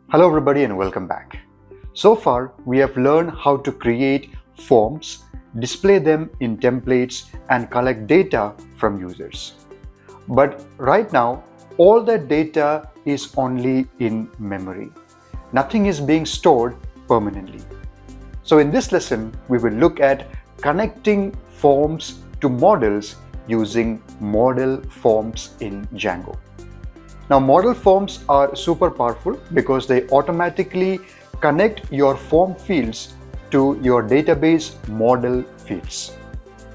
Hello everybody and welcome back. So far we have learned how to create forms, display them in templates and collect data from users. But right now all that data is only in memory. Nothing is being stored permanently. So in this lesson we will look at connecting forms to models using model forms in Django. Now model forms are super powerful because they automatically connect your form fields to your database model fields.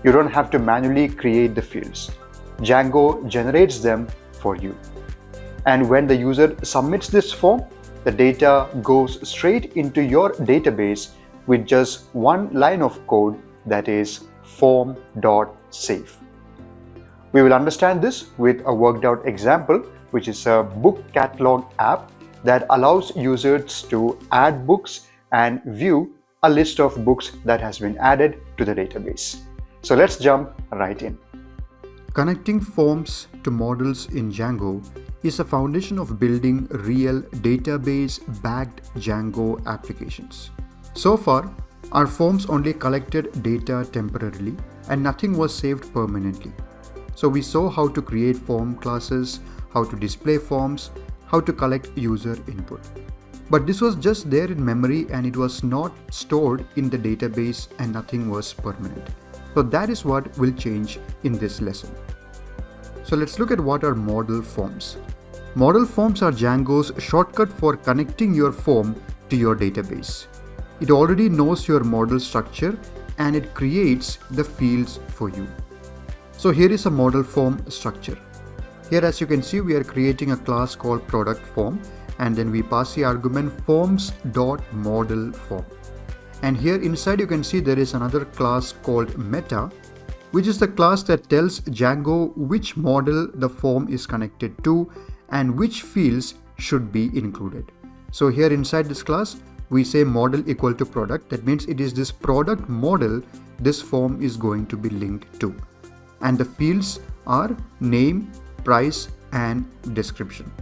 You don't have to manually create the fields. Django generates them for you. And when the user submits this form, the data goes straight into your database with just one line of code, that is form.save. We will understand this with a worked out example, which is a book catalog app that allows users to add books and view a list of books that has been added to the database. So let's jump right in. Connecting forms to models in Django is a foundation of building real database-backed Django applications. So far, our forms only collected data temporarily and nothing was saved permanently. So we saw how to create form classes, how to display forms, how to collect user input. But this was just there in memory and it was not stored in the database and nothing was permanent. So that is what will change in this lesson. So let's look at what are model forms. Model forms are Django's shortcut for connecting your form to your database. It already knows your model structure and it creates the fields for you. So here is a model form structure. Here, as you can see, we are creating a class called product form and then we pass the argument forms.modelForm. And here inside you can see there is another class called meta, which is the class that tells Django which model the form is connected to and which fields should be included. So here inside this class, we say model equal to product. That means it is this product model this form is going to be linked to. And the fields are name, price and description.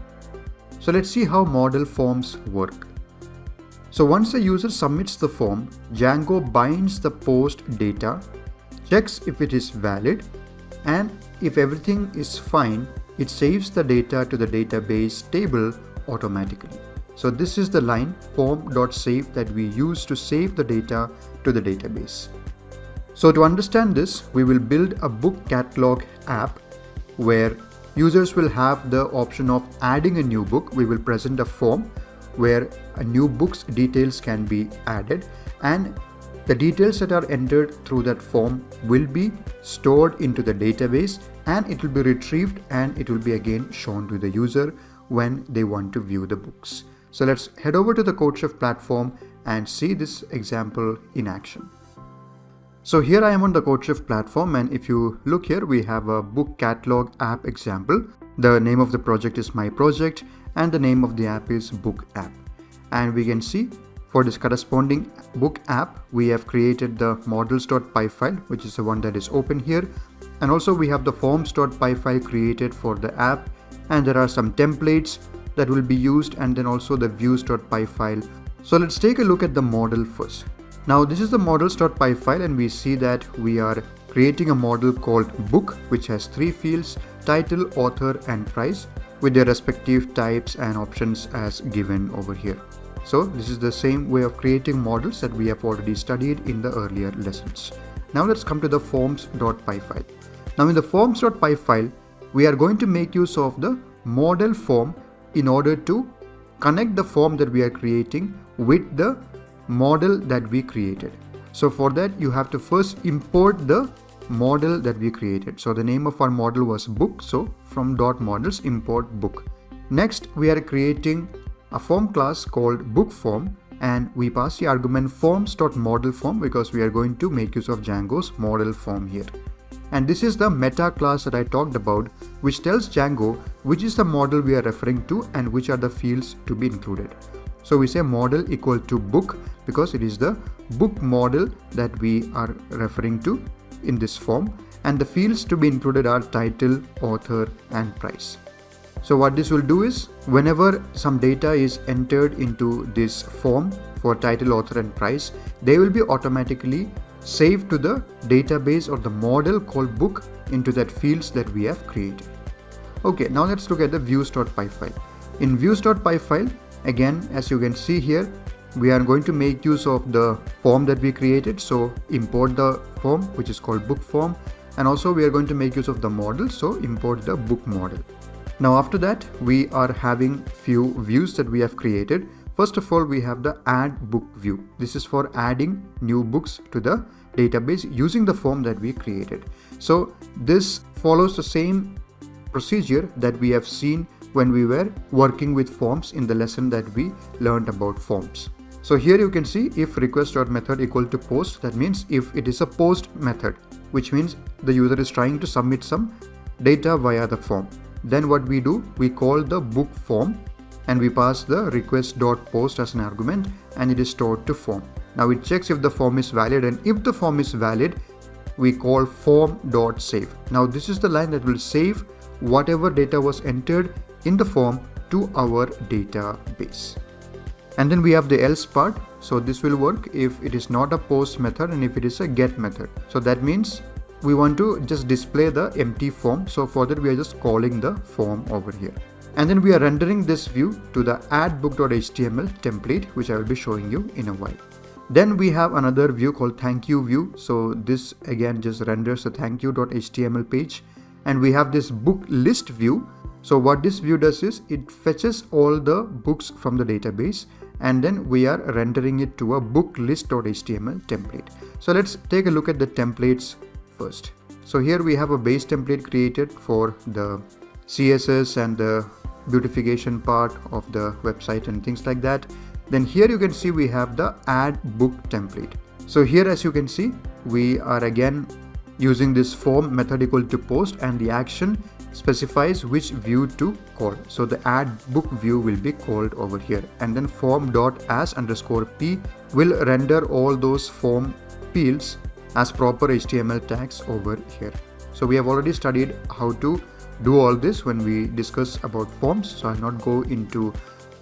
So let's see how model forms work. So once the user submits the form, Django binds the post data, checks if it is valid, and if everything is fine, it saves the data to the database table automatically. So this is the line form.save that we use to save the data to the database. So to understand this, we will build a book catalog app where users will have the option of adding a new book. We will present a form where a new book's details can be added and the details that are entered through that form will be stored into the database and it will be retrieved and it will be again shown to the user when they want to view the books. So let's head over to the CodeChef platform and see this example in action. So here I am on the CodeChef platform and if you look here, we have a book catalog app example. The name of the project is my project and the name of the app is book app. And we can see for this corresponding book app, we have created the models.py file, which is the one that is open here. And also we have the forms.py file created for the app. And there are some templates that will be used and then also the views.py file. So let's take a look at the model first. Now this is the models.py file and we see that we are creating a model called book, which has three fields: title, author and price, with their respective types and options as given over here. So this is the same way of creating models that we have already studied in the earlier lessons. Now let's come to the forms.py file. Now in the forms.py file, we are going to make use of the model form in order to connect the form that we are creating with the model that we created. So for that you have to first import the model that we created. So the name of our model was book, so from .models import book. Next we are creating a form class called book form and we pass the argument forms.modelForm because we are going to make use of Django's model form here. And this is the meta class that I talked about, which tells Django which is the model we are referring to and which are the fields to be included. So we say model equal to book because it is the book model that we are referring to in this form. and the fields to be included are title, author and price. So what this will do is, whenever some data is entered into this form for title, author and price, they will be automatically saved to the database or the model called book into that fields that we have created. Okay, now let's look at the views.py file. In views.py file, again, as you can see here, we are going to make use of the form that we created. So import the form, which is called book form, and also we are going to make use of the model, so import the book model. Now after that, we are having few views that we have created. First of all, we have the add book view. This is for adding new books to the database using the form that we created. So this follows the same procedure that we have seen when we were working with forms in the lesson that we learned about forms. So here you can see if request.method equal to post, that means if it is a post method, which means the user is trying to submit some data via the form. Then what we do, we call the book form and we pass the request.post as an argument and it is stored to form. Now it checks if the form is valid, and if the form is valid, we call form.save. Now this is the line that will save whatever data was entered in the form to our database. And then we have the else part. So this will work if it is not a post method and if it is a get method. So that means we want to just display the empty form. So for that, we are just calling the form over here. And then we are rendering this view to the addBook.html template, which I will be showing you in a while. Then we have another view called thank you view. So this again just renders the thank you.html page. And we have this book list view. So what this view does is it fetches all the books from the database and then we are rendering it to a book list.html template. So let's take a look at the templates first. So here we have a base template created for the CSS and the beautification part of the website and things like that. Then here you can see we have the add book template. So here, as you can see, we are again using this form method equal to post, and the action specifies which view to call. So the add book view will be called over here, and then form.as_p will render all those form fields as proper HTML tags over here. So we have already studied how to do all this when we discuss about forms, so I'll not go into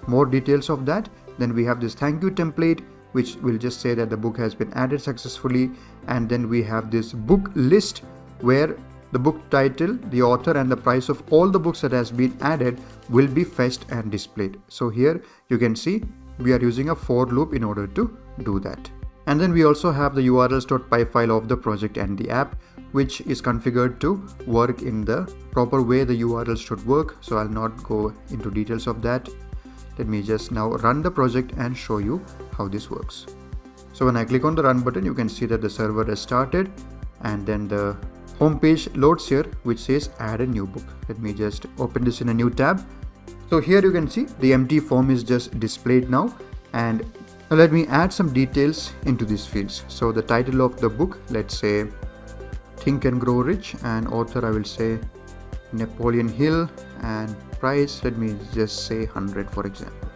more details of that. Then we have this thank you template, which will just say that the book has been added successfully, and then we have this book list where the book title, the author and the price of all the books that has been added will be fetched and displayed. So here you can see we are using a for loop in order to do that. And then we also have the urls.py file of the project and the app, which is configured to work in the proper way the URLs should work. So I'll not go into details of that. Let me just now run the project and show you how this works. So when I click on the run button, you can see that the server has started, and then the home page loads here, which says add a new book. Let me just open this in a new tab. So here you can see the empty form is just displayed now, and let me add some details into these fields. So the title of the book, let's say Think and Grow Rich, and author I will say Napoleon Hill, and price let me just say 100 for example.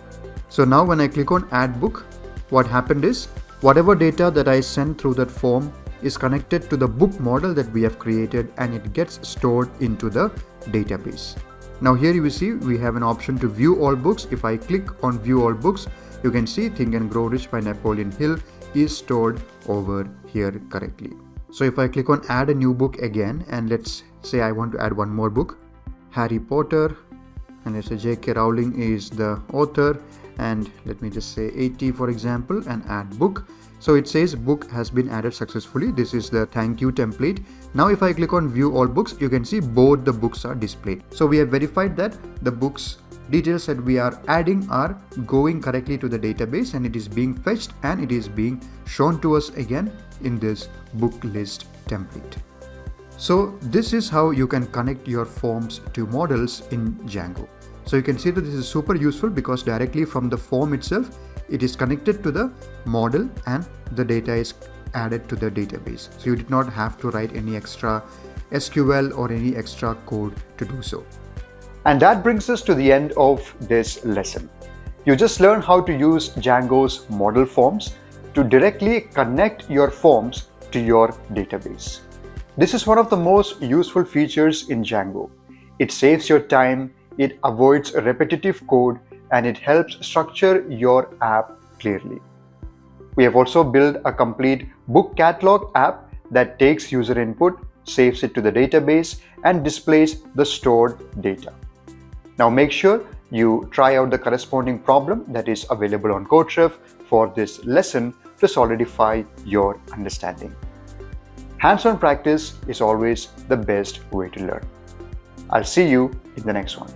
So now when I click on add book, what happened is whatever data that I sent through that form is connected to the book model that we have created, and it gets stored into the database. Now here you will see we have an option to view all books. If I click on view all books, you can see Think and Grow Rich by Napoleon Hill is stored over here correctly. So if I click on add a new book again, and let's say I want to add one more book, Harry Potter, and let's say J.K. Rowling is the author, and let me just say 80 for example, and add book. So it says book has been added successfully. This is the thank you template. Now if I click on view all books, you can see both the books are displayed. So we have verified that the books details that we are adding are going correctly to the database, and it is being fetched and it is being shown to us again in this book list template. So this is how you can connect your forms to models in Django. So you can see that this is super useful because directly from the form itself, it is connected to the model and the data is added to the database. So you did not have to write any extra SQL or any extra code to do so. And that brings us to the end of this lesson. You just learned how to use Django's model forms to directly connect your forms to your database. This is one of the most useful features in Django. It saves your time, it avoids repetitive code, and it helps structure your app clearly. We have also built a complete book catalog app that takes user input, saves it to the database, and displays the stored data. Now make sure you try out the corresponding problem that is available on CodeChef for this lesson to solidify your understanding. Hands-on practice is always the best way to learn. I'll see you in the next one.